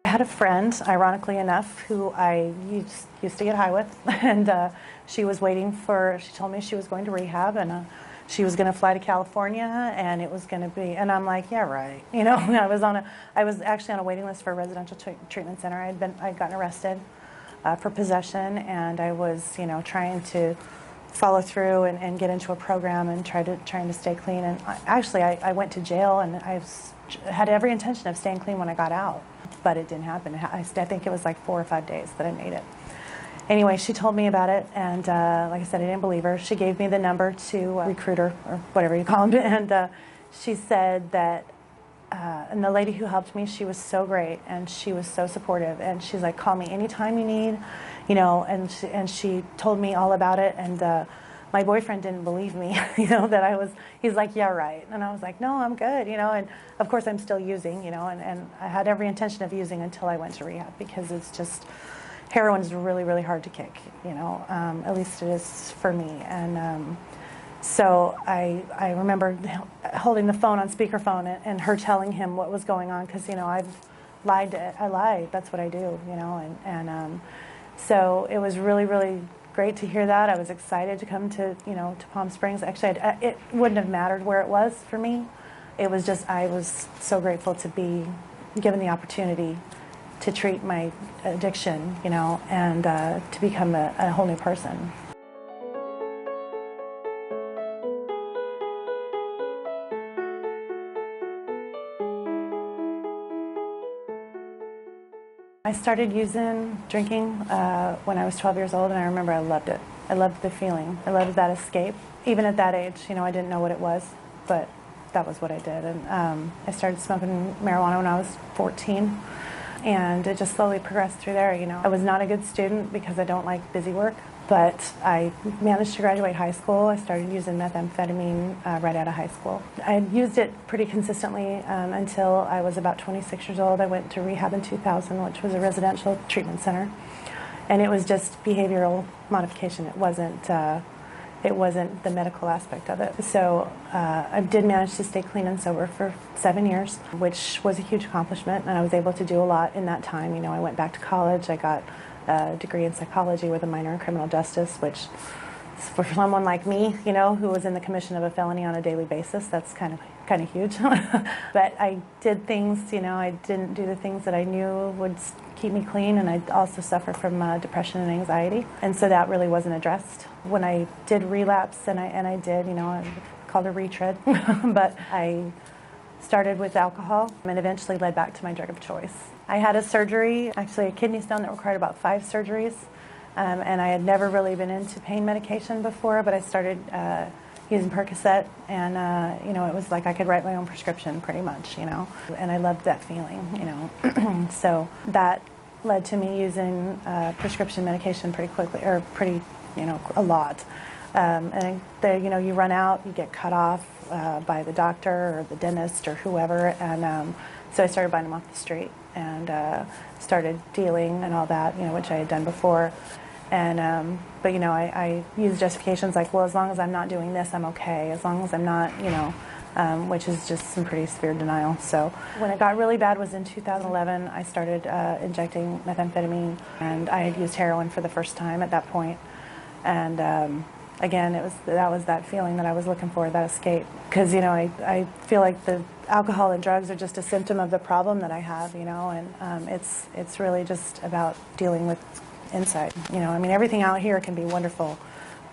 I had a friend, ironically enough, who I used to get high with, and she told me she was going to rehab, and she was going to fly to California, and it was going to be, and I'm like, yeah, right. I was actually on a waiting list for a residential treatment center. I'd gotten arrested for possession, and I was, trying to follow through and get into a program and trying to stay clean. And I went to jail, and I had every intention of staying clean when I got out, but it didn't happen. I think it was like 4 or 5 days that I made it. Anyway, she told me about it, and like I said, I didn't believe her. She gave me the number to a recruiter, or whatever you call them, and she said that, and the lady who helped me, she was so great, and she was so supportive, and she's like, call me anytime you need, and she told me all about it, and my boyfriend didn't believe me, he's like, yeah, right, and I was like, no, I'm good, and of course I'm still using, and I had every intention of using until I went to rehab, because it's just, heroin is really, really hard to kick, at least it is for me. And so I remember holding the phone on speakerphone and her telling him what was going on, because, I lied, that's what I do, and so it was really, really great to hear that. I was excited to come to Palm Springs. Actually, it wouldn't have mattered where it was for me. It was just, I was so grateful to be given the opportunity to treat my addiction, and to become a whole new person. I started drinking when I was 12 years old, and I remember I loved it. I loved the feeling. I loved that escape. Even at that age, I didn't know what it was, but that was what I did. And I started smoking marijuana when I was 14. And it just slowly progressed through there, I was not a good student because I don't like busy work, but I managed to graduate high school. I started using methamphetamine right out of high school. I had used it pretty consistently until I was about 26 years old. I went to rehab in 2000, which was a residential treatment center, and it was just behavioral modification. It wasn't the medical aspect of it. So I did manage to stay clean and sober for 7 years, which was a huge accomplishment, and I was able to do a lot in that time. I went back to college. I got a degree in psychology with a minor in criminal justice, which for someone like me, who was in the commission of a felony on a daily basis, that's kind of huge. But I did things, I didn't do the things that I knew would keep me clean, and I also suffer from depression and anxiety, and so that really wasn't addressed. When I did relapse, and I did, I called a retread, but I started with alcohol and eventually led back to my drug of choice. I had a surgery, actually a kidney stone that required about 5 surgeries, and I had never really been into pain medication before, but I started using Percocet, and it was like I could write my own prescription pretty much, and I loved that feeling, So that led to me using prescription medication pretty quickly, or a lot. And you run out, you get cut off by the doctor or the dentist or whoever, and so I started buying them off the street and started dealing and all that, which I had done before. And but I use justifications like, well, as long as I'm not doing this, I'm okay. As long as I'm not, which is just some pretty severe denial. So when it got really bad was in 2011. I started injecting methamphetamine, and I had used heroin for the first time at that point. And again, that was that feeling that I was looking for, that escape. Because I feel like the alcohol and drugs are just a symptom of the problem that I have, and it's really just about dealing with inside. Everything out here can be wonderful,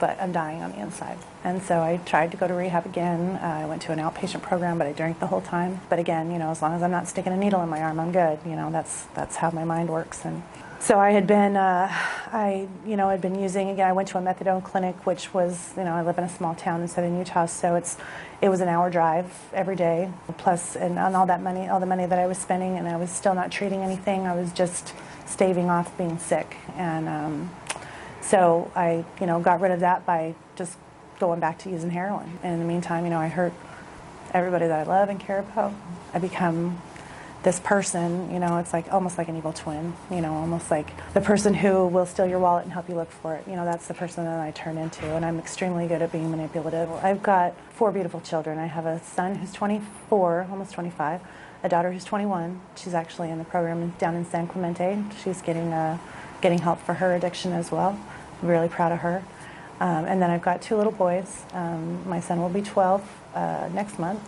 but I'm dying on the inside. And so I tried to go to rehab again. I went to an outpatient program, but I drank the whole time. But again, as long as I'm not sticking a needle in my arm, I'm good. That's how my mind works. And so I had been, I'd been using, again, I went to a methadone clinic, which was, I live in a small town in southern Utah, so it was an hour drive every day, plus, and on all the money that I was spending, and I was still not treating anything. I was just staving off being sick. And so I, got rid of that by just going back to using heroin. And in the meantime, I hurt everybody that I love and care about. I become this person, it's like almost like an evil twin, almost like the person who will steal your wallet and help you look for it. That's the person that I turn into, and I'm extremely good at being manipulative. I've got 4 beautiful children. I have a son who's 24, almost 25, a daughter who's 21. She's actually in the program down in San Clemente. She's getting help for her addiction as well. I'm really proud of her. And then I've got 2 little boys. My son will be 12 next month.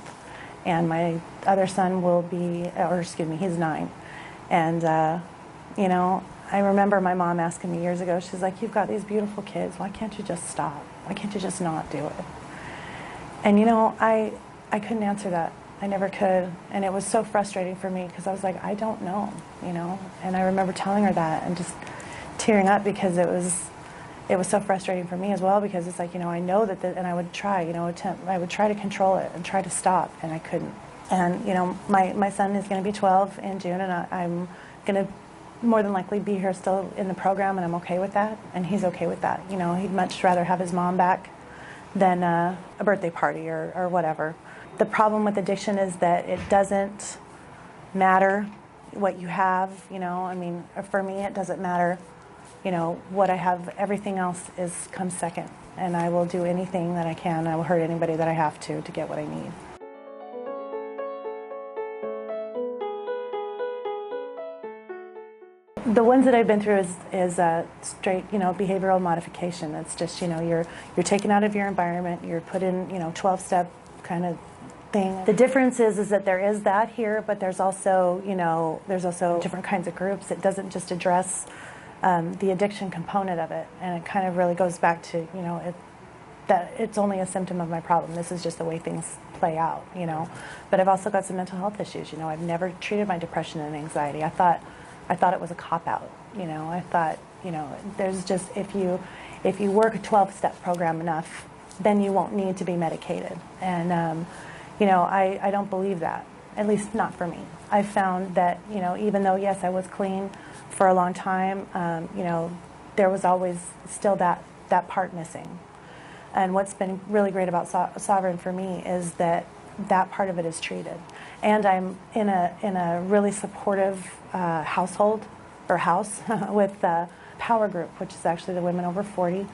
And my other son will be, he's 9. And, I remember my mom asking me years ago, she's like, you've got these beautiful kids. Why can't you just stop? Why can't you just not do it? And, I couldn't answer that. I never could. And it was so frustrating for me because I was like, I don't know, And I remember telling her that and just tearing up because it was so frustrating for me as well, because it's like, I know that, and I would try, I would try to control it and try to stop, and I couldn't. And, my son is going to be 12 in June, and I'm going to more than likely be here still in the program, and I'm okay with that, and he's okay with that. He'd much rather have his mom back than a birthday party or whatever. The problem with addiction is that it doesn't matter what you have, for me it doesn't matter what I have. Everything else comes second, and I will do anything that I can. I will hurt anybody that I have to get what I need. The ones that I've been through is straight, behavioral modification. It's just, you're taken out of your environment, you're put in, 12-step kind of thing. The difference is that there is that here, but there's also, different kinds of groups. It doesn't just address the addiction component of it, and it kind of really goes back to, that it's only a symptom of my problem. This is just the way things play out, But I've also got some mental health issues. I've never treated my depression and anxiety. I thought it was a cop-out, I thought, there's just, if you work a 12-step program enough, then you won't need to be medicated. And, I don't believe that, at least not for me. I found that, even though, yes, I was clean for a long time, there was always still that part missing. And what's been really great about Sovereign for me is that part of it is treated. And I'm in a really supportive household or house with Power Group, which is actually the Women Over 40,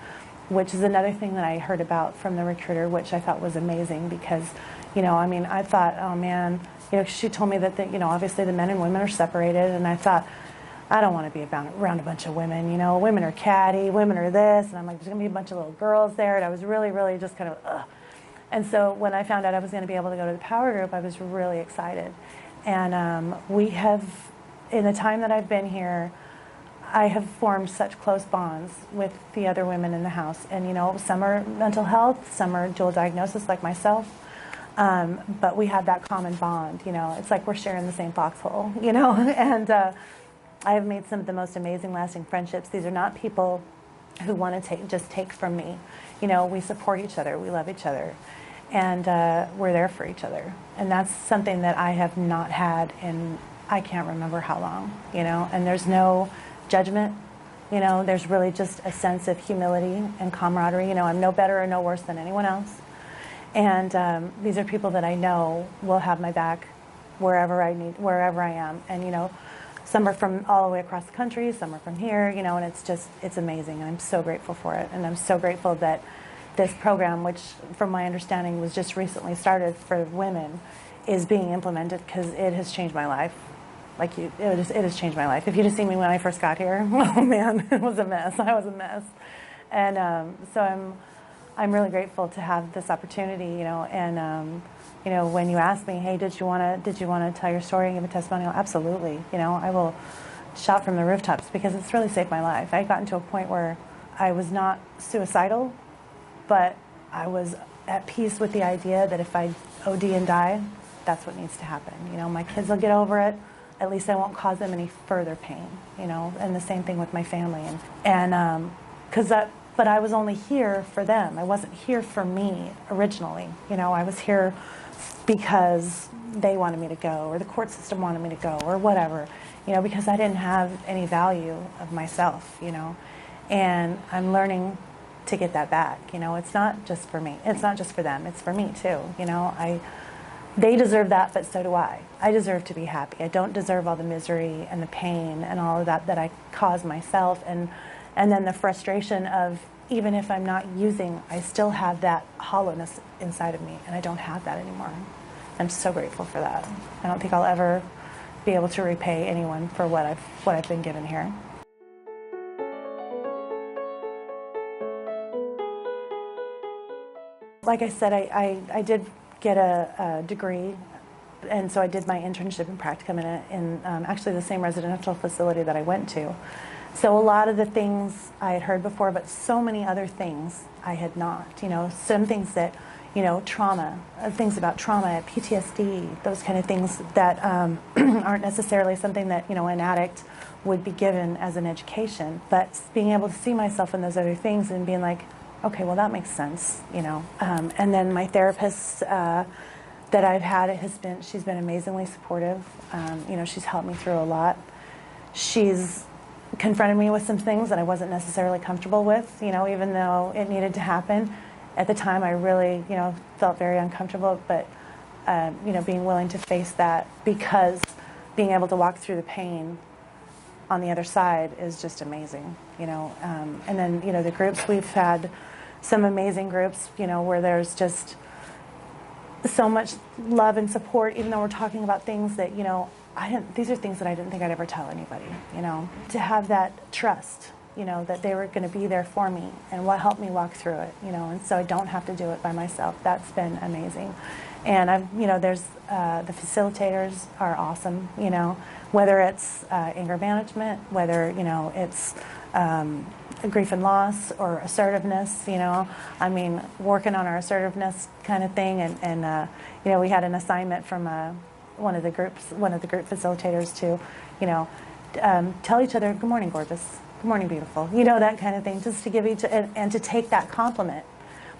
which is another thing that I heard about from the recruiter, which I thought was amazing because, I thought, oh man, she told me that, obviously the men and women are separated, and I thought, I don't want to be around a bunch of women, women are catty, women are this, and I'm like, there's going to be a bunch of little girls there, and I was really, really just kind of, ugh. And so when I found out I was going to be able to go to the Power Group, I was really excited. And we have, in the time that I've been here, I have formed such close bonds with the other women in the house. And, some are mental health, some are dual diagnosis like myself. But we have that common bond, It's like we're sharing the same foxhole, And I have made some of the most amazing lasting friendships. These are not people who want to just take from me. We support each other, we love each other, and we're there for each other. And that's something that I have not had in, I can't remember how long, and there's no judgment, there's really just a sense of humility and camaraderie. I'm no better or no worse than anyone else. And these are people that I know will have my back wherever I am. And, some are from all the way across the country, some are from here, and it's amazing. And I'm so grateful for it. And I'm so grateful that this program, which from my understanding was just recently started for women, is being implemented because it has changed my life. It has changed my life. If you'd have seen me when I first got here, oh man, it was a mess. I was a mess. And so I'm really grateful to have this opportunity, and when you ask me, hey, did you want to tell your story and give a testimonial? Absolutely. I will shout from the rooftops because it's really saved my life. I had gotten to a point where I was not suicidal, but I was at peace with the idea that if I OD and die, that's what needs to happen. My kids will get over it. At least I won't cause them any further pain, and the same thing with my family. But I was only here for them. I wasn't here for me originally. I was here because they wanted me to go, or the court system wanted me to go, or whatever, because I didn't have any value of myself, and I'm learning to get that back. It's not just for me. It's not just for them. It's for me too. they deserve that, but so do I. I deserve to be happy. I don't deserve all the misery and the pain and all of that I cause myself, and then the frustration of, even if I'm not using, I still have that hollowness inside of me, and I don't have that anymore. I'm so grateful for that. I don't think I'll ever be able to repay anyone for what I've been given here. Like I said, I did get a degree, and so I did my internship and practicum in actually the same residential facility that I went to. So a lot of the things I had heard before, but so many other things I had not. You know, some things that, you know, trauma, things about trauma, PTSD, those kind of things that aren't necessarily something that, you know, an addict would be given as an education. But being able to see myself in those other things and being like, okay, well, that makes sense, you know. And then my therapist that I've had she's been amazingly supportive. You know, she's helped me through a lot. She's confronted me with some things that I wasn't necessarily comfortable with, you know, even though it needed to happen. At the time, I really, you know, felt very uncomfortable, but, you know, being willing to face that, because being able to walk through the pain on the other side is just amazing, you know. And then, you know, the groups, we've had some amazing groups, you know, where there's just so much love and support, even though we're talking about things that, you know, these are things that I didn't think I'd ever tell anybody, you know. To have that trust, you know, that they were going to be there for me and help me walk through it, you know, and so I don't have to do it by myself. That's been amazing. And you know, there's the facilitators are awesome, you know, whether it's anger management, whether, you know, it's grief and loss or assertiveness, you know. I mean, working on our assertiveness kind of thing, and you know, we had an assignment from one of the group facilitators to, you know, tell each other, "Good morning, gorgeous. Good morning, beautiful." You know, that kind of thing, just to give each and to take that compliment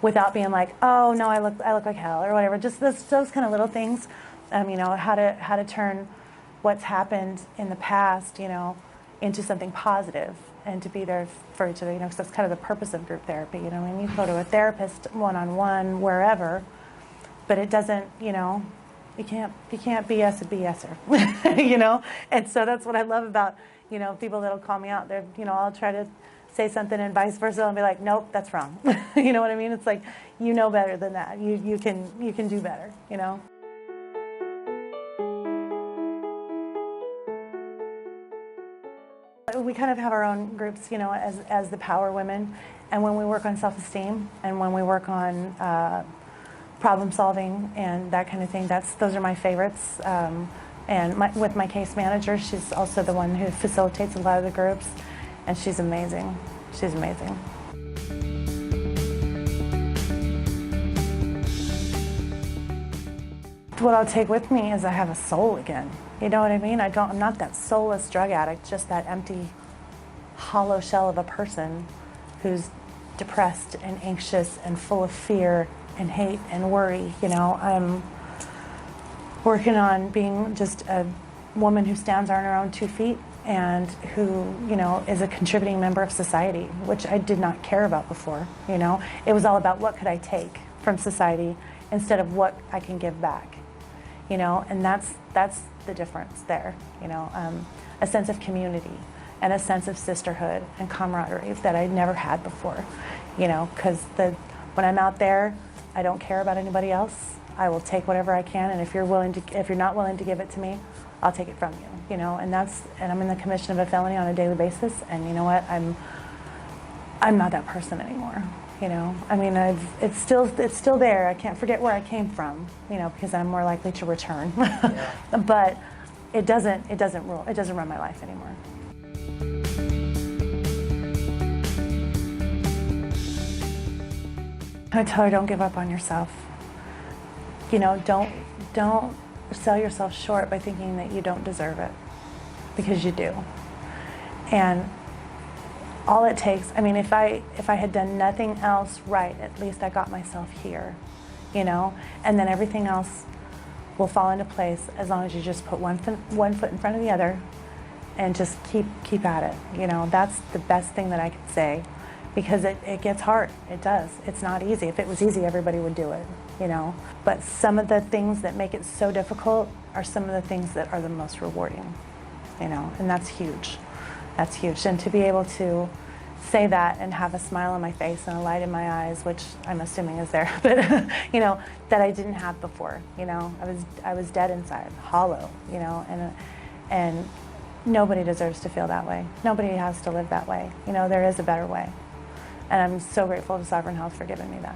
without being like, "Oh no, I look like hell," or whatever. Just those kind of little things. You know, how to turn what's happened in the past, you know, into something positive, and to be there for each other. You know, because that's kind of the purpose of group therapy. You know, when you go to a therapist one-on-one wherever, but it doesn't, you know. You can't BS a BSer, you know? And so that's what I love about, you know, people that'll call me out. They're, you know, I'll try to say something and vice versa and be like, nope, that's wrong. You know what I mean? It's like, you know better than that. You can do better, you know? We kind of have our own groups, you know, as the power women. And when we work on self-esteem and when we work on problem solving and that kind of thing, those are my favorites. And with my case manager, she's also the one who facilitates a lot of the groups, and she's amazing. She's amazing. What I'll take with me is I have a soul again. You know what I mean? I'm not that soulless drug addict, just that empty, hollow shell of a person who's depressed and anxious and full of fear and hate and worry. You know, I'm working on being just a woman who stands on her own 2 feet and who, you know, is a contributing member of society, which I did not care about before. You know, it was all about what could I take from society instead of what I can give back. You know, and that's the difference there. You know, a sense of community and a sense of sisterhood and camaraderie that I never had before. You know, because when I'm out there, I don't care about anybody else. I will take whatever I can, and if you're not willing to give it to me, I'll take it from you. You know, and I'm in the commission of a felony on a daily basis, and you know what? I'm not that person anymore. You know, I mean, it's still there. I can't forget where I came from. You know, because I'm more likely to return. Yeah. But it doesn't run my life anymore. I tell her, don't give up on yourself. You know, don't sell yourself short by thinking that you don't deserve it, because you do. And all it takes, I mean, if I had done nothing else right, at least I got myself here, you know, and then everything else will fall into place as long as you just put one foot in front of the other and just keep at it. You know, that's the best thing that I could say, because it gets hard. It does. It's not easy. If it was easy, everybody would do it, you know. But some of the things that make it so difficult are some of the things that are the most rewarding, you know, and that's huge. That's huge. And to be able to say that and have a smile on my face and a light in my eyes, which I'm assuming is there, but you know, that I didn't have before. You know, I was dead inside, hollow. You know, and nobody deserves to feel that way. Nobody has to live that way. You know, there is a better way, and I'm so grateful to Sovereign Health for giving me that.